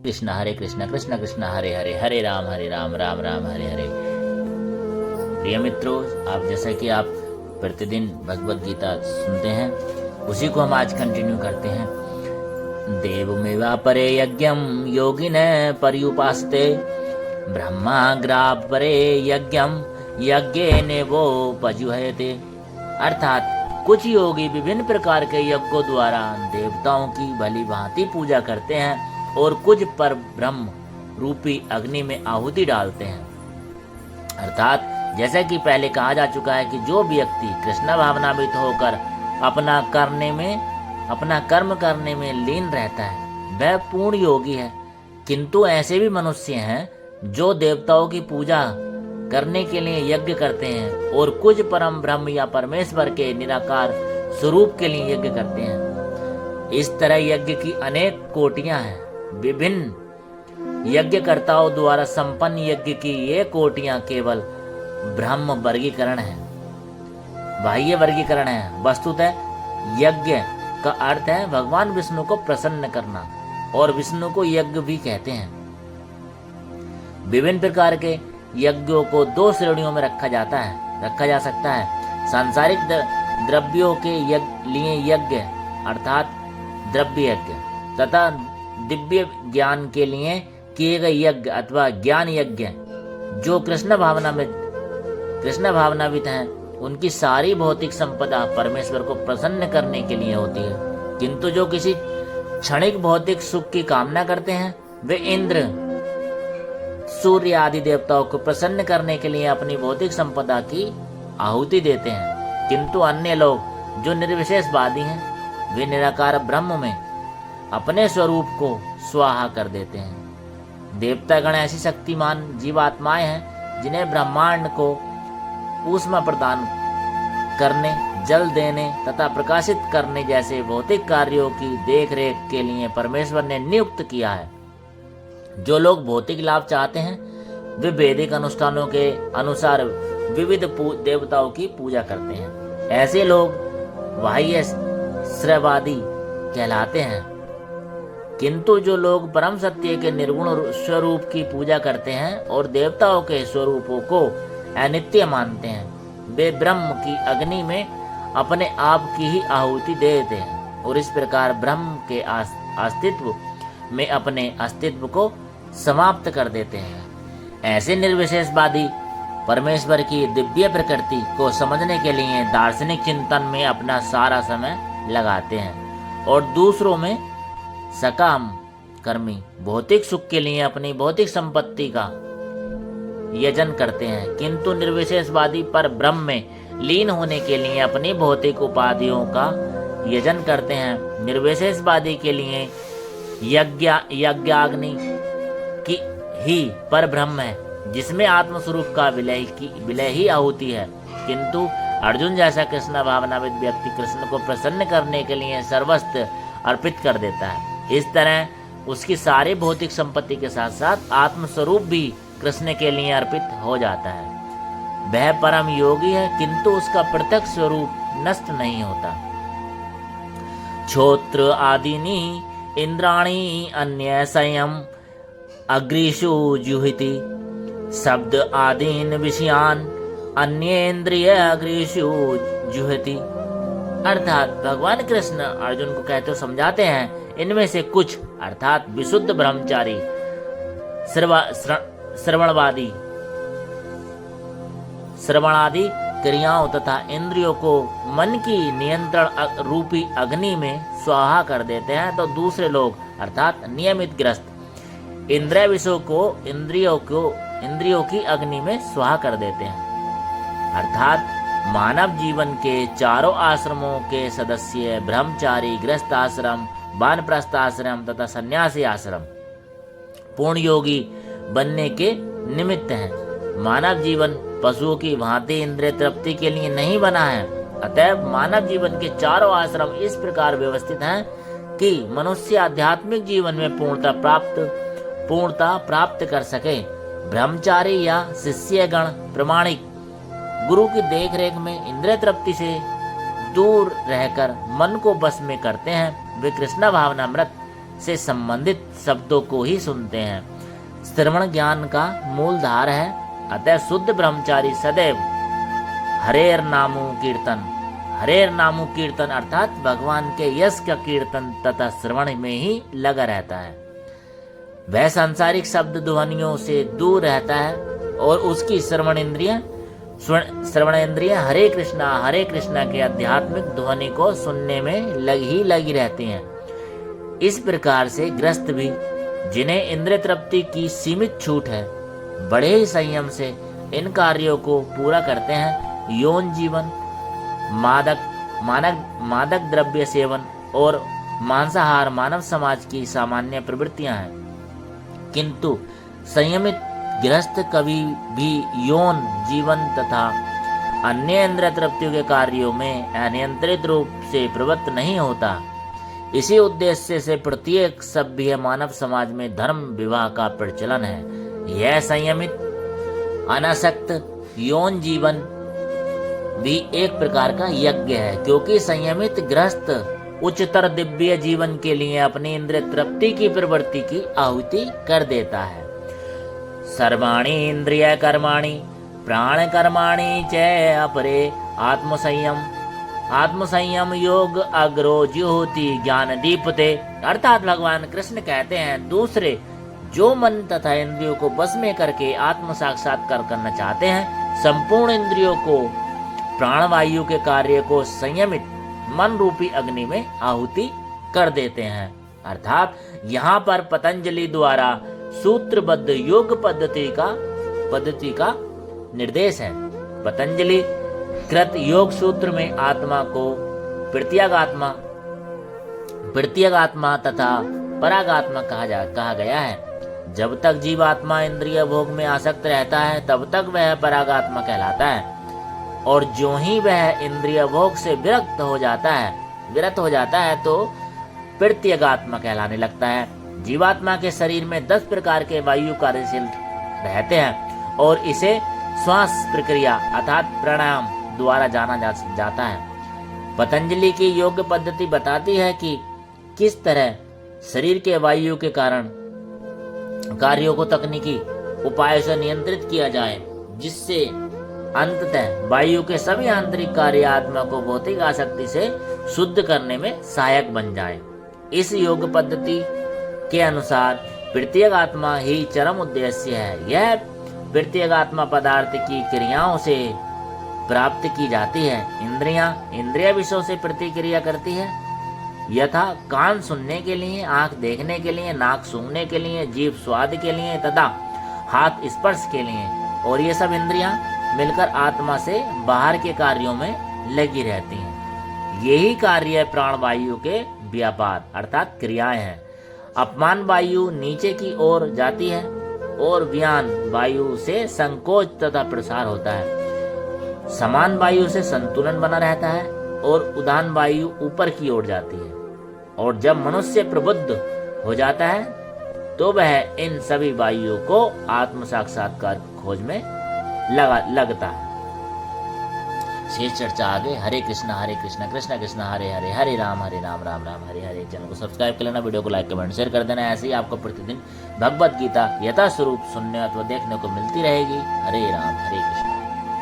कृष्ण कृष्ण कृष्ण हरे हरे, हरे राम राम राम हरे हरे। प्रिय मित्रों, आप जैसा कि आप प्रतिदिन भगवत गीता सुनते हैं, उसी को हम आज कंटिन्यू करते हैं। देवमेवा परे यज्ञम योगिन पर्युपासते, ब्रह्माग्राप परे यज्ञम यज्ञेन वो पजुहयते। अर्थात कुछ योगी विभिन्न प्रकार के यज्ञों द्वारा देवताओं की भली भांति पूजा करते हैं और कुछ पर ब्रह्म रूपी अग्नि में आहुति डालते हैं। अर्थात जैसा कि पहले कहा जा चुका है कि जो व्यक्ति कृष्ण भावनान्वित होकर अपना कर्म करने में लीन रहता है वह पूर्ण योगी है। किंतु ऐसे भी मनुष्य हैं जो देवताओं की पूजा करने के लिए यज्ञ करते हैं और कुछ परम ब्रह्म या परमेश्वर के निराकार स्वरूप के लिए यज्ञ करते हैं। इस तरह यज्ञ की अनेक कोटियां हैं। विभिन्न यज्ञकर्ताओं द्वारा संपन्न यज्ञ की ये कोटियां केवल ब्रह्म वर्गीकरण है, बाह्य वर्गीकरण है। वस्तुतः यज्ञ का अर्थ है भगवान विष्णु को प्रसन्न करना, और विष्णु को यज्ञ भी कहते हैं। विभिन्न प्रकार के यज्ञों को दो श्रेणियों में रखा जा सकता है। सांसारिक द्रव्यों के लिए यज्ञ अर्थात द्रव्य यज्ञ, तथा दिव्य ज्ञान के लिए किए गए यज्ञ अथवा ज्ञान यज्ञ। जो कृष्ण भावनावित हैं उनकी सारी भौतिक संपदा परमेश्वर को प्रसन्न करने के लिए होती है, किंतु जो किसी क्षणिक भौतिक सुख की कामना करते हैं वे इंद्र, सूर्य आदि देवताओं को प्रसन्न करने के लिए अपनी भौतिक संपदा की आहुति देते हैं। किंतु अन्य लोग जो निर्विशेषवादी हैं वे निराकार ब्रह्म में अपने स्वरूप को स्वाहा कर देते हैं। देवतागण ऐसी शक्तिमान जीवात्माएं हैं जिन्हें ब्रह्मांड को ऊष्मा प्रदान करने, जल देने तथा प्रकाशित करने जैसे भौतिक कार्यों की देखरेख के लिए परमेश्वर ने नियुक्त किया है। जो लोग भौतिक लाभ चाहते हैं वे वैदिक अनुष्ठानों के अनुसार विविध देवताओं की पूजा करते हैं। ऐसे लोग बाह्य श्रयवादी कहलाते हैं। किंतु जो लोग परम सत्य के निर्गुण स्वरूप की पूजा करते हैं और देवताओं के स्वरूपों को अनित्य मानते हैं, वे ब्रह्म की अग्नि में अपने आप की ही आहुति दे देते हैं और इस प्रकार ब्रह्म के अस्तित्व में अपने अस्तित्व को समाप्त कर देते हैं। ऐसे निर्विशेषवादी परमेश्वर की दिव्य प्रकृति को समझने के लिए दार्शनिक चिंतन में अपना सारा समय लगाते हैं और दूसरों में सकाम कर्मी भौतिक सुख के लिए अपनी भौतिक संपत्ति का यजन करते हैं। किंतु निर्विशेषवादी पर ब्रह्म में लीन होने के लिए अपनी भौतिक उपाधियों का यजन करते हैं। निर्विशेषवादी के लिए यज्ञाग्नि की ही पर ब्रह्म है, जिसमें आत्मस्वरूप का विलय ही आहुति है। किंतु अर्जुन जैसा कृष्ण भावनाविद व्यक्ति कृष्ण को प्रसन्न करने के लिए सर्वस्व अर्पित कर देता है। इस तरह उसकी सारी भौतिक संपत्ति के साथ साथ आत्मस्वरूप भी कृष्ण के लिए अर्पित हो जाता है। वह परम योगी है, किंतु उसका पृथक स्वरूप नष्ट नहीं होता। क्षोत्र आदिनी इंद्राणी अन्य संयम अग्रीषु जुहिति, शब्द आदीन विषयान अन्येन्द्रिय अग्रीषु जुहति। अर्थात भगवान कृष्ण अर्जुन को कहते समझाते हैं, इनमें से कुछ अर्थात विशुद्ध ब्रह्मचारी, श्रवणादि क्रियाओं तथा इंद्रियों को मन की नियंत्रण रूपी अग्नि में स्वाहा कर देते हैं, तो दूसरे लोग अर्थात नियमित ग्रस्त इंद्रिय विषयों को इंद्रियों की अग्नि में स्वाहा कर देते हैं। अर्थात मानव जीवन के चारों आश्रमों के सदस्य ब्रह्मचारी, गृहस्थ आश्रम, वानप्रस्थ आश्रम तथा सन्यासी आश्रम पूर्ण योगी बनने के निमित्त हैं। मानव जीवन पशुओं की भांति इंद्रिय तृप्ति के लिए नहीं बना है। अतएव मानव जीवन के चारों आश्रम इस प्रकार व्यवस्थित हैं कि मनुष्य आध्यात्मिक जीवन में पूर्णता प्राप्त कर सके। ब्रह्मचारी या शिष्यगण प्रामाणिक गुरु की देखरेख में इंद्रिय तृप्ति से दूर रहकर मन को बस में करते हैं। वे कृष्ण भावनामृत से संबंधित शब्दों को ही सुनते हैं। श्रवण ज्ञान का मूलधार है, अतः शुद्ध ब्रह्मचारी सदैव हरेर नामु कीर्तन, हरेर नामु कीर्तन अर्थात भगवान के यश का कीर्तन तथा श्रवण में ही लगा रहता है। वह सांसारिक शब्द ध्वनियों से दूर रहता है और उसकी श्रवण इंद्रियां हरे कृष्णा के आध्यात्मिक ध्वनि को सुनने में लगी रहती हैं। इस प्रकार से गृहस्थ भी, जिन्हें इंद्रिय तृप्ति की सीमित छूट है, बड़े ही संयम से इन कार्यों को पूरा करते हैं। यौन जीवन, मादक द्रव्य सेवन और मांसाहार मानव समाज की सामान्य प्रवृत्तियां हैं, किंतु संयमित गृहस्थ कभी भी यौन जीवन तथा अन्य इंद्रिय तृप्तियों के कार्यों में अनियंत्रित रूप से प्रवृत्त नहीं होता। इसी उद्देश्य से प्रत्येक सभ्य मानव समाज में धर्म विवाह का प्रचलन है। यह संयमित अनासक्त यौन जीवन भी एक प्रकार का यज्ञ है, क्योंकि संयमित गृहस्थ उच्चतर दिव्य जीवन के लिए अपनी इंद्रिय तृप्ति की प्रवृत्ति की आहुति कर देता है। सर्वाणि इंद्रिय कर्माणि प्राण कर्माणि च अपरे आत्मसंयम योग अग्रो ज्योति ज्ञान दीपते। अर्थात भगवान कृष्ण कहते हैं, दूसरे जो मन तथा इंद्रियों को बस में करके आत्म साक्षात्कार करना चाहते हैं, संपूर्ण इंद्रियों को प्राणवायु के कार्य को संयमित मन रूपी अग्नि में आहुति कर देते हैं। अर्थात यहाँ पर पतंजलि द्वारा सूत्रबद्ध योग पद्धति का निर्देश है। पतंजलि कृत योग सूत्र में आत्मा को प्रत्यगात्मा तथा परागात्मा कहा गया है। जब तक जीवात्मा इंद्रिय भोग में आसक्त रहता है, तब तक वह परागात्मा कहलाता है, और जो ही वह इंद्रिय भोग से विरक्त हो जाता है तो प्रत्यगात्मा कहलाने लगता है। जीवात्मा के शरीर में 10 प्रकार के वायु कार्यशील रहते हैं और इसे श्वास प्रक्रिया अर्थात प्राणायाम द्वारा जाना जाता है। पतंजलि की योग पद्धति बताती है कि किस तरह शरीर के वायु के कारण कार्यों को तकनीकी उपाय से नियंत्रित किया जाए, जिससे अंततः वायु के सभी आंतरिक कार्य आत्मा को भौतिक आसक्ति से शुद्ध करने में सहायक बन जाए। इस योग पद्धति के अनुसार प्रत्यगात्मा ही चरम उद्देश्य है। यह प्रत्यगात्मा पदार्थ की क्रियाओं से प्राप्त की जाती है। इंद्रिय विषयों से प्रतिक्रिया करती है, यथा कान सुनने के लिए, आंख देखने के लिए, नाक सूंघने के लिए, जीभ स्वाद के लिए तथा हाथ स्पर्श के लिए, और ये सब इंद्रियां मिलकर आत्मा से बाहर के कार्यों में लगी रहती हैं। यही कार्य प्राणवायु के व्यापार अर्थात क्रियाएं हैं। अपमान वायु नीचे की ओर जाती है और व्यान वायु से संकोच तथा प्रसार होता है। समान वायु से संतुलन बना रहता है और उदान वायु ऊपर की ओर जाती है। और जब मनुष्य प्रबुद्ध हो जाता है तो वह इन सभी वायुओं को आत्म साक्षात्कार खोज में लगता है। शेष चर्चा आगे। हरे कृष्णा कृष्ण कृष्ण हरे हरे, हरे राम राम राम हरे हरे। चैनल को सब्सक्राइब कर लेना, वीडियो को लाइक कमेंट शेयर कर देना। ऐसे ही आपको प्रतिदिन भगवत गीता यथास्वरूप सुनने अथवा देखने को मिलती रहेगी। हरे राम हरे कृष्ण।